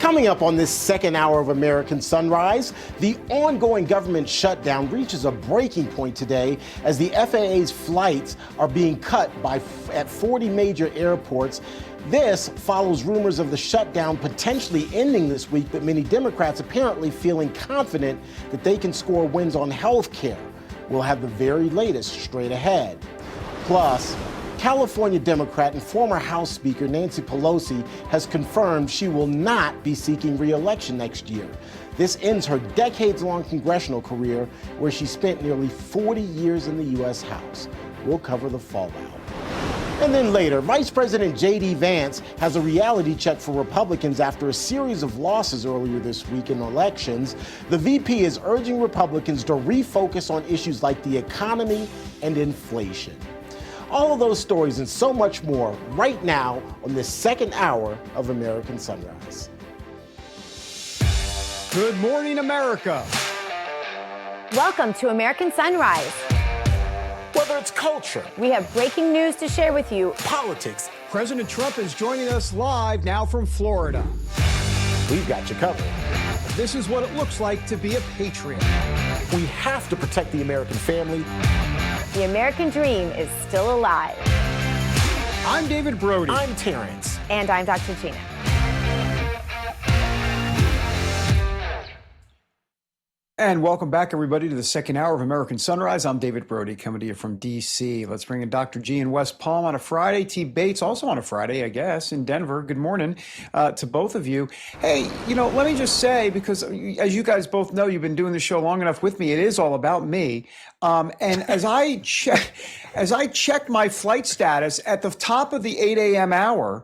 Coming up on this second hour of American Sunrise, the ongoing government shutdown reaches a breaking point today as the FAA's flights are being cut at 40 major airports. This follows rumors of the shutdown potentially ending this week, but many Democrats apparently feeling confident that they can score wins on health care. We'll have the very latest straight ahead. Plus, California Democrat and former House Speaker Nancy Pelosi has confirmed she will not be seeking re-election next year. This ends her decades-long congressional career where she spent nearly 40 years in the U.S. House. We'll cover the fallout. And then later, Vice President J.D. Vance has a reality check for Republicans after a series of losses earlier this week in elections. The VP is urging Republicans to refocus on issues like the economy and inflation. All of those stories and so much more right now on this second hour of American Sunrise. Good morning, America. Welcome to American Sunrise. Whether it's culture, we have breaking news to share with you. Politics. President Trump is joining us live now from Florida. We've got you covered. This is what it looks like to be a patriot. We have to protect the American family. The American dream is still alive. I'm David Brody. I'm Terrence. And I'm Dr. Gina. And welcome back, everybody, to the second hour of American Sunrise. I'm David Brody, coming to you from D.C. Let's bring in Dr. G in West Palm on a Friday. T. Bates also on a Friday, I guess, in Denver. Good morning to both of you. Hey, let me just say, because as you guys both know, you've been doing the show long enough with me, it is all about me. And as I checked my flight status at the top of the 8 a.m. hour,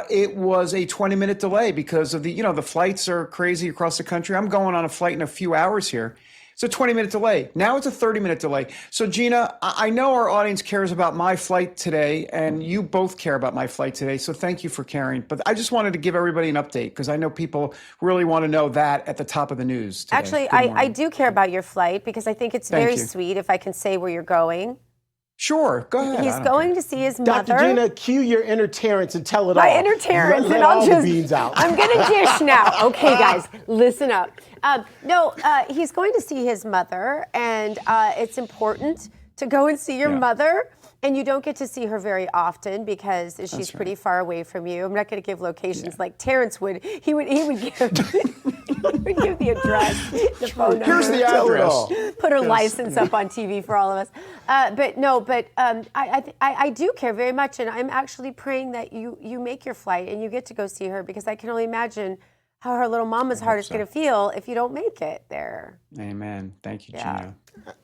it was a 20-minute delay because of the flights are crazy across the country. I'm going on a flight in a few hours here. It's a 20-minute delay. Now it's a 30-minute delay. So, Gina, I know our audience cares about my flight today, and you both care about my flight today, so thank you for caring. But I just wanted to give everybody an update because I know people really want to know that at the top of the news today. Actually, I do care about your flight because I think it's very sweet if I can say where you're going. Sure, go ahead. He's going to see his mother. Dr. Gina, cue your inner Terrence and tell it all. My inner Terrence, and I'll just. Beans out. I'm gonna dish now. Okay, guys, listen up. He's going to see his mother, and it's important to go and see your mother. And you don't get to see her very often because she's pretty far away from you. I'm not going to give locations like Terrence would. He would give the address, the phone number. Here's the address. Put her license up on TV for all of us. I do care very much, and I'm actually praying that you make your flight and you get to go see her because I can only imagine how her little mama's heart is going to feel if you don't make it there. Amen. Thank you, Gina.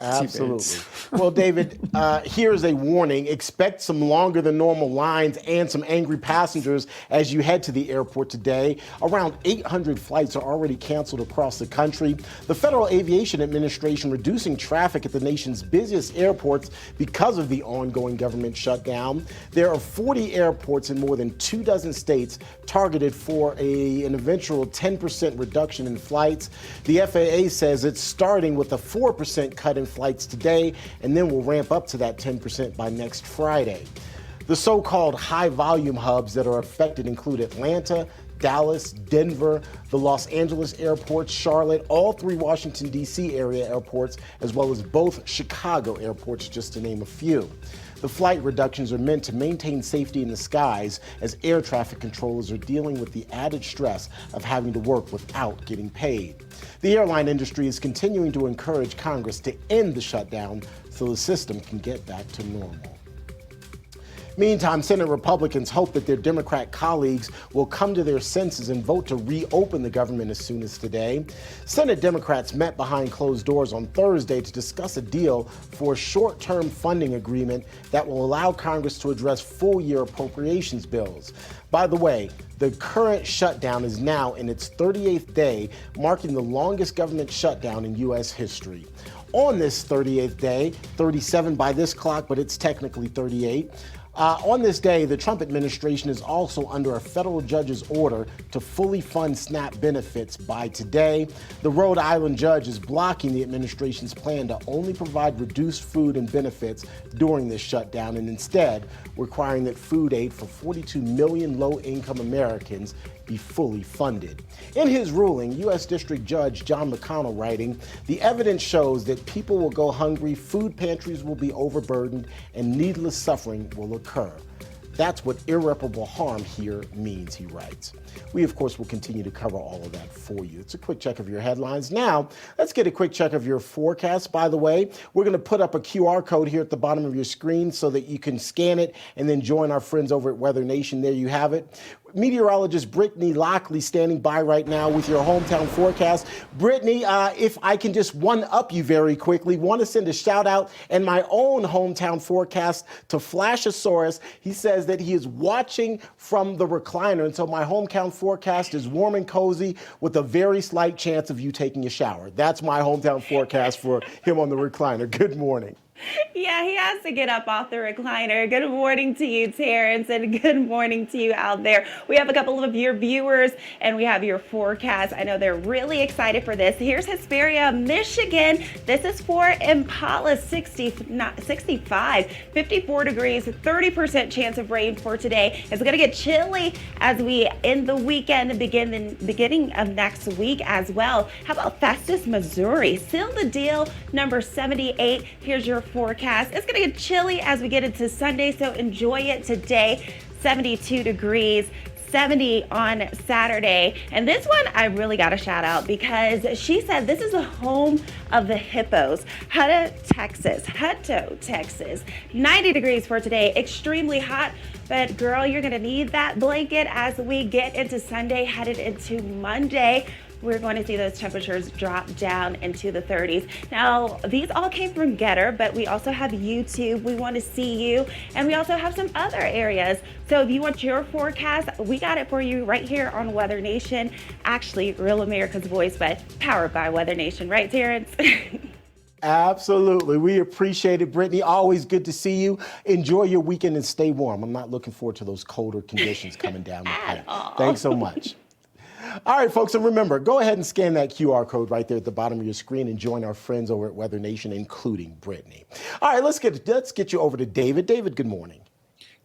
Absolutely. Well, David, here's a warning. Expect some longer than normal lines and some angry passengers as you head to the airport today. Around 800 flights are already canceled across the country. The Federal Aviation Administration reducing traffic at the nation's busiest airports because of the ongoing government shutdown. There are 40 airports in more than 24 states targeted for an eventual 10% reduction in flights. The FAA says it's starting with a 4% cut in flights today, and then we'll ramp up to that 10% by next Friday. The so-called high-volume hubs that are affected include Atlanta, Dallas, Denver, the Los Angeles airports, Charlotte, all three Washington, D.C. area airports, as well as both Chicago airports, just to name a few. The flight reductions are meant to maintain safety in the skies as air traffic controllers are dealing with the added stress of having to work without getting paid. The airline industry is continuing to encourage Congress to end the shutdown so the system can get back to normal. Meantime, Senate Republicans hope that their Democrat colleagues will come to their senses and vote to reopen the government as soon as today. Senate Democrats met behind closed doors on Thursday to discuss a deal for a short-term funding agreement that will allow Congress to address full-year appropriations bills. By the way, the current shutdown is now in its 38th day, marking the longest government shutdown in U.S. history. On this 38th day, 37 by this clock, but it's technically 38, On this day, the Trump administration is also under a federal judge's order to fully fund SNAP benefits by today. The Rhode Island judge is blocking the administration's plan to only provide reduced food and benefits during this shutdown, and instead requiring that food aid for 42 million low-income Americans be fully funded. In his ruling, U.S. District Judge John McConnell writing, "The evidence shows that people will go hungry, food pantries will be overburdened, and needless suffering will occur. That's what irreparable harm here means," he writes. We, of course, will continue to cover all of that for you. It's a quick check of your headlines. Now, let's get a quick check of your forecast. By the way, we're going to put up a QR code here at the bottom of your screen so that you can scan it and then join our friends over at Weather Nation. There you have it. Meteorologist Brittany Lockley standing by right now with your hometown forecast. Brittany, if I can just one-up you very quickly, want to send a shout-out and my own hometown forecast to Flashosaurus. He says that he is watching from the recliner, and so my hometown forecast is warm and cozy with a very slight chance of you taking a shower. That's my hometown forecast for him on the recliner. Good morning. Yeah, he has to get up off the recliner. Good morning to you, Terrence, and good morning to you out there. We have a couple of your viewers, and we have your forecast. I know they're really excited for this. Here's Hesperia, Michigan. This is for Impala, 65, 54 degrees, 30% chance of rain for today. It's going to get chilly as we end the weekend and beginning of next week as well. How about Festus, Missouri? Seal the deal, number 78. Here's your forecast. It's going to get chilly as we get into Sunday, so enjoy it today. 72 degrees. 70 on Saturday. And this one I really got to shout out because she said this is the home of the hippos. Hutto, Texas. 90 degrees for today. Extremely hot. But girl, you're going to need that blanket as we get into Sunday, headed into Monday. We're going to see those temperatures drop down into the 30s. Now, these all came from Getter, but we also have YouTube. We want to see you. And we also have some other areas. So if you want your forecast, we got it for you right here on Weather Nation. Actually, Real America's Voice, but powered by Weather Nation. Right, Terrence? Absolutely. We appreciate it, Brittany. Always good to see you. Enjoy your weekend and stay warm. I'm not looking forward to those colder conditions coming down the pipe. Thanks so much. All right, folks, and remember, go ahead and scan that QR code right there at the bottom of your screen and join our friends over at Weather Nation, including Brittany. All right, let's get you over to David. David, good morning.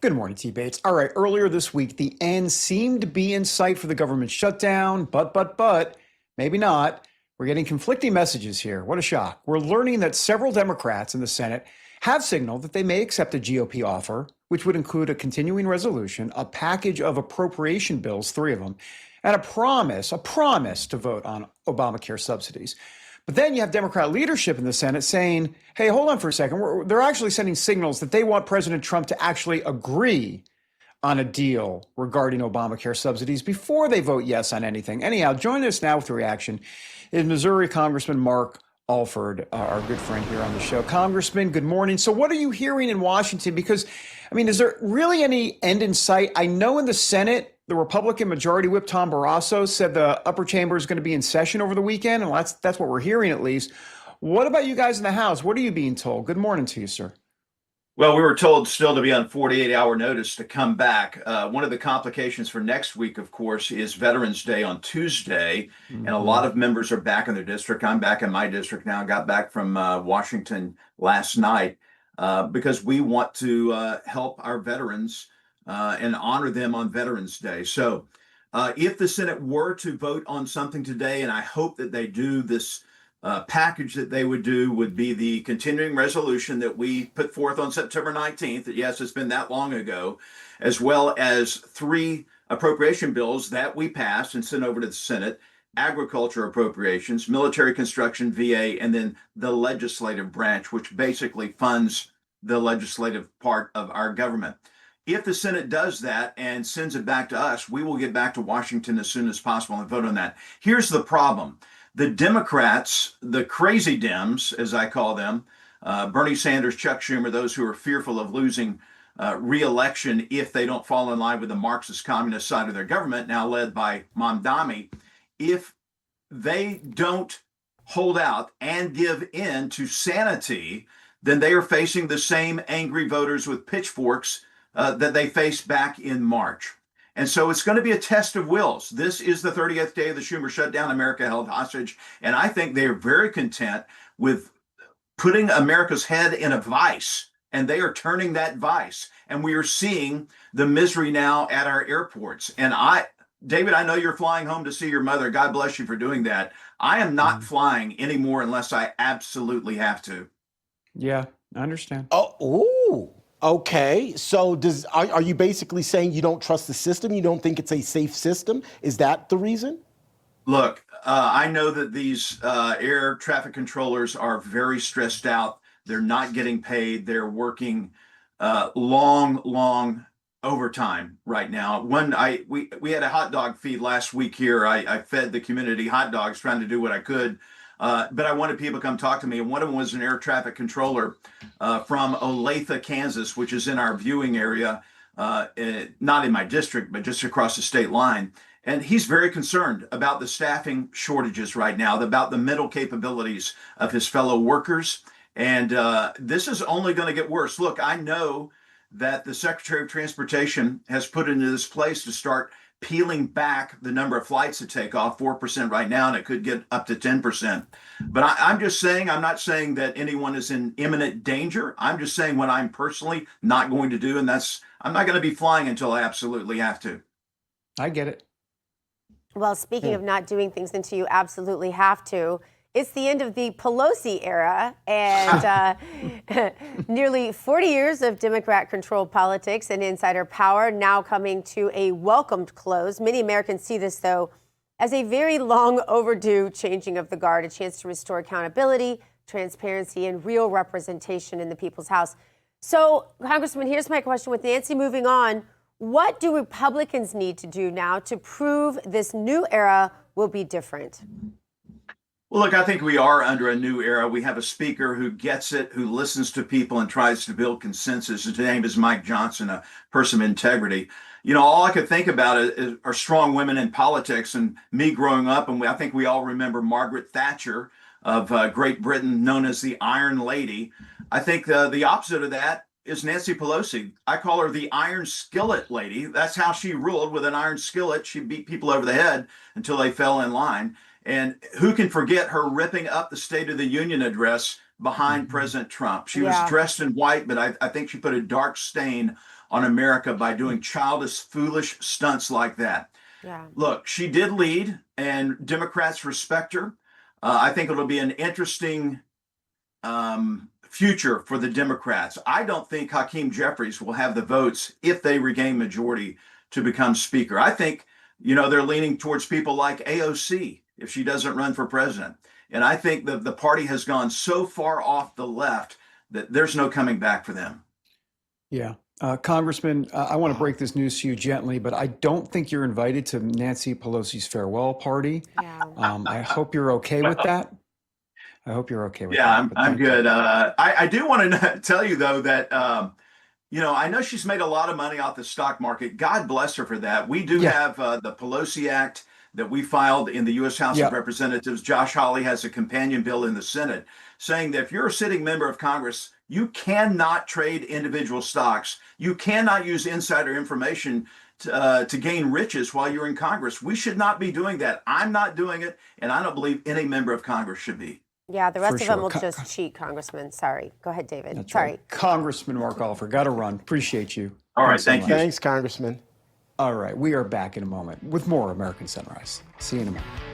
Good morning, T. Bates. All right, earlier this week, the end seemed to be in sight for the government shutdown, but, maybe not. We're getting conflicting messages here. What a shock. We're learning that several Democrats in the Senate have signaled that they may accept a GOP offer, which would include a continuing resolution, a package of appropriation bills, 3 of them, and a promise to vote on Obamacare subsidies. But then you have Democrat leadership in the Senate saying, hey, hold on for a second. They're actually sending signals that they want President Trump to actually agree on a deal regarding Obamacare subsidies before they vote yes on anything. Anyhow, join us now with the reaction is Missouri Congressman Mark Alford, our good friend here on the show. Congressman, good morning. So what are you hearing in Washington? Because, I mean, is there really any end in sight? I know in the Senate, the Republican Majority Whip Tom Barrasso said the upper chamber is going to be in session over the weekend, and that's what we're hearing at least. What about you guys in the House? What are you being told? Good morning to you, sir. Well, we were told still to be on 48-hour notice to come back. One of the complications for next week, of course, is Veterans Day on Tuesday, and a lot of members are back in their district. I'm back in my district now. I got back from Washington last night because we want to help our veterans and honor them on Veterans Day. So if the Senate were to vote on something today, and I hope that they do, this package that they would do would be the continuing resolution that we put forth on September 19th. Yes, it's been that long ago, as well as 3 appropriation bills that we passed and sent over to the Senate: agriculture appropriations, military construction, VA, and then the legislative branch, which basically funds the legislative part of our government. If the Senate does that and sends it back to us, we will get back to Washington as soon as possible and vote on that. Here's the problem. The Democrats, the crazy Dems, as I call them, Bernie Sanders, Chuck Schumer, those who are fearful of losing re-election if they don't fall in line with the Marxist communist side of their government, now led by Mamdani, if they don't hold out and give in to sanity, then they are facing the same angry voters with pitchforks that they faced back in March. And so it's going to be a test of wills. This is the 30th day of the Schumer shutdown, America held hostage. And I think they are very content with putting America's head in a vice. And they are turning that vice. And we are seeing the misery now at our airports. And David, I know you're flying home to see your mother. God bless you for doing that. I am not flying anymore unless I absolutely have to. Yeah, I understand. Oh, okay. So are you basically saying you don't trust the system? You don't think it's a safe system? Is that the reason? Look, I know that these air traffic controllers are very stressed out. They're not getting paid. They're working long overtime right now. When we had a hot dog feed last week here, I fed the community hot dogs, trying to do what I could. But I wanted people to come talk to me. And one of them was an air traffic controller from Olathe, Kansas, which is in our viewing area, not in my district, but just across the state line. And he's very concerned about the staffing shortages right now, about the mental capabilities of his fellow workers. And this is only going to get worse. Look, I know that the Secretary of Transportation has put into this place to start peeling back the number of flights that take off 4% right now, and it could get up to 10%. But I'm just saying, I'm not saying that anyone is in imminent danger. I'm just saying what I'm personally not going to do, and that's I'm not going to be flying until I absolutely have to. I get it. Well, speaking of not doing things until you absolutely have to, it's the end of the Pelosi era and nearly 40 years of Democrat-controlled politics and insider power now coming to a welcomed close. Many Americans see this, though, as a very long overdue changing of the guard, a chance to restore accountability, transparency, and real representation in the people's house. So, Congressman, here's my question. With Nancy moving on, what do Republicans need to do now to prove this new era will be different? Well, look, I think we are under a new era. We have a speaker who gets it, who listens to people and tries to build consensus. His name is Mike Johnson, a person of integrity. You know, all I could think about are strong women in politics. And me growing up, and I think we all remember Margaret Thatcher of Great Britain, known as the Iron Lady. I think the opposite of that is Nancy Pelosi. I call her the Iron Skillet Lady. That's how she ruled, with an iron skillet. She beat people over the head until they fell in line. And who can forget her ripping up the State of the Union address behind President Trump? She was dressed in white, but I think she put a dark stain on America by doing childish, foolish stunts like that. Yeah. Look, she did lead, and Democrats respect her. I think it'll be an interesting future for the Democrats. I don't think Hakeem Jeffries will have the votes if they regain majority to become Speaker. I think, you know, they're leaning towards people like AOC if she doesn't run for president. And I think the party has gone so far off the left that there's no coming back for them. Yeah. Congressman, I want to break this news to you gently, but I don't think you're invited to Nancy Pelosi's farewell party. Yeah. I hope you're okay with that. I hope you're okay with that. Yeah, I'm good. I do want to tell you, though, that, you know, I know she's made a lot of money off the stock market. God bless her for that. We do have the Pelosi Act that we filed in the U.S. House of Representatives. Josh Hawley has a companion bill in the Senate saying that if you're a sitting member of Congress, you cannot trade individual stocks. You cannot use insider information to gain riches while you're in Congress. We should not be doing that. I'm not doing it, and I don't believe any member of Congress should be. Yeah, the rest of them will just cheat, Congressman. Sorry. Go ahead, David. That's Sorry. Right. Congressman Mark Oliver, got to run. Appreciate you. All right, thank you. Thanks, Congressman. All right, we are back in a moment with more American Sunrise. See you in a moment.